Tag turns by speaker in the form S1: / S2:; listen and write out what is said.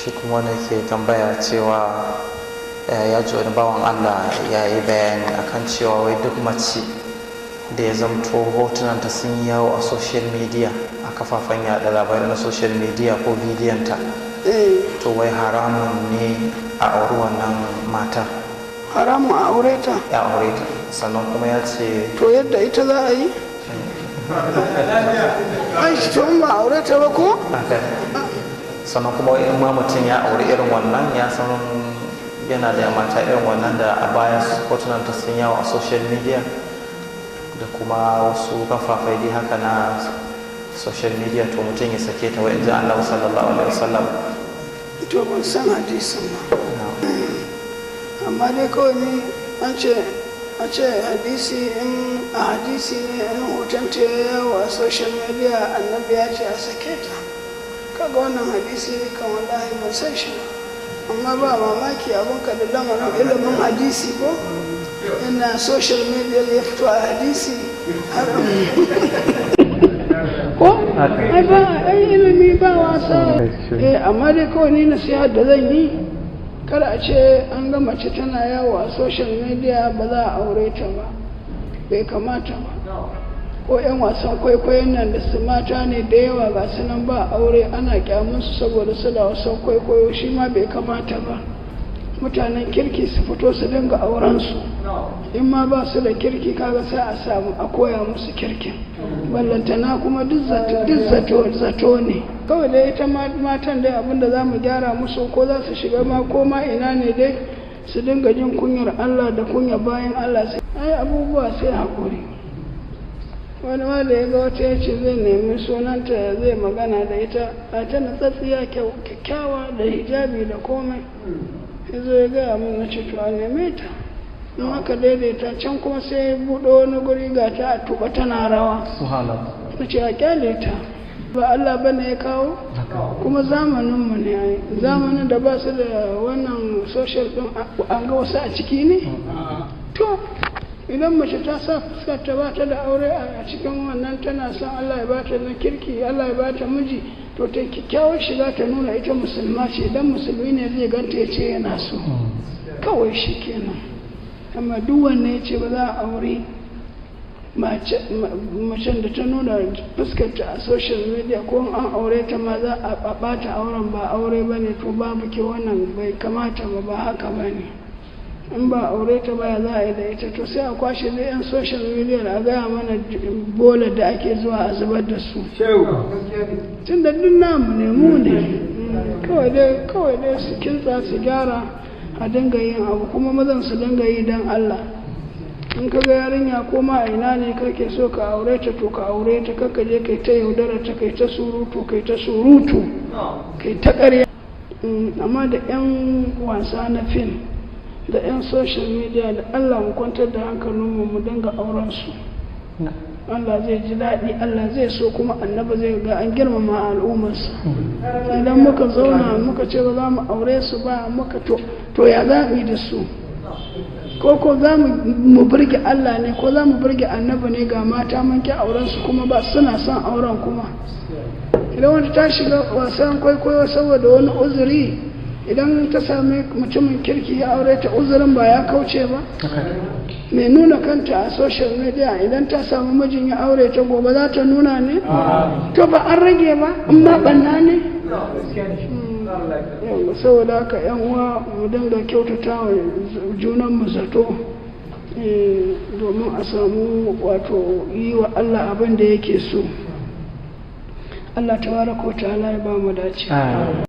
S1: shi kuma wanda ke tambaya cewa ya ji wani bawan Allah ya yi bayani akan cewa wai duk mace da ya zamto hotunanta sun yi yawo a social media, a kafafen yada labarai na social media ko bidiyonta, to wai haramun ne a auri wannan matar.
S2: Haramun a aure ta?
S1: Ya aure ta. Sannan kuma ya ce
S2: to yadda ita za a yi? ai to in ba aure ta ba ko?
S1: Sannan kuma in ma mutum ya auri irin wannan, ya san yana da mata irin wannan da a baya hotunanta sun yawo a social media da kuma wasu kafafai dai haka na social media, to mutum ya sake ta, wa in ji Allah sallallahu alaihi wasallam.
S2: To ban san hadisin ba, amma dai kawai ni an ce hadisi, in a hadisi ne in hoton ta yawo a social media annabi ya ce a sake ta. Kaga wannan hadisi ne kan wallahi ban san shi ba, amma ba mamaki abinka da lamarin ilimin hadisi ko ina social media ya fito a hadisi ko ai ilimi ba wasa. Amma dai kawai ni nasiha da zan yi, kada a ce an ga mace tana yawo a social media ba za a aure ta ba, bai kamata ba. Ko 'yan wasan kwaikwayon nan da su mata ne da yawa ga su nan ba aure, ana kyamunsu saboda su da wasan kwaikwayo, shi ma bai kamata ba. Mutanen kirki su fito su dinga aurensu, in ma ba su da kirki kaga sai a samu a koya musu kirkin. Ballantana kuma duk zato ne kawai dai. ita matan dai abinda za mu gyara musu, ko za su shiga ma ko ma ina ne dai, su dinga jin kunyar Allah da kunyar bayan Allah. Ai abubuwa sai haƙuri. Wani ma da ya ga wata ya ce zai nemi sunanta zai magana da ita, a ta natsatsiya kyakkyawa da hijabi da komai, ya zo ya gaya min, na ce to a neme ta, in aka daidaita. Can kuma sai ya buɗe wani guri ga ta a tuba tana rawa, na ce a kyale ta, ba Allah bane ya kawo, kuma zamaninmu ne ai, zamanin da ba su da wannan social ɗin an ga wasu a ciki ne. To idan mace ta sa fuskar ta ba ta da aure a cikin wannan, tana son Allah ya bata na kirki, Allah ya bata miji, to ta kyakkyawar shiga ta nuna ita musulma ce. Idan musulmi ne zai ganta ya ce yana so, kawai shi kenan. Amma duk wanne ya ce ba za a aure macen da ta nuna fuskar ta a social media, ko an aure ta ma za a bata auren, ba aure ba ne, to babu ke, wannan bai kamata ba haka ba ne. In ba aure ta baya za a yi da ita, to sai a kwashe da 'yan social media a gaya mana bola da ake zuwa a zubar da su, tun da duk namu ne, mu ne. Kawai dai su kintsa su gyara, a dinga yin abu, kuma mazan su dinga yi don Allah. In ka ga yarinya ko ma a ina ne kake so ka aure ta, to ka aure ta, kakka je kai ta yaudara ta, kai ta surutu kai ta ƙarya. Amma da 'yan wasa na fim da 'yan social media, da Allah mu kwantar da hankalinmu, mu dinga auren su. Allah zai ji daɗi, Allah zai so, kuma annabi zai ga an girmama al'ummarsa. Idan muka zauna muka ce ba za mu aure su ba, muka to ya za mu yi da su? Ko za mu burge Allah ne, ko za mu burge annabi ne? Ga mata mun ki auren su, kuma ba suna son auren kuma. Idan wata ta shiga wasan kwaikwayo saboda wani uzuri, idan ta sami mutumin kirki ya aure ta, uzurin ba ya kauce ba? Mai nuna kanta a social media idan ta samu mijin ya aure ta, gobe za ta nuna ne? To ba an rage ba, in ma ɓanna ne? Saboda haka 'yan uwa mu dinga kyautata wa junanmu zato, domin a samu wato yi wa Allah abin da yake so. Allah tabaraka wa ta'ala ya ba mu dace.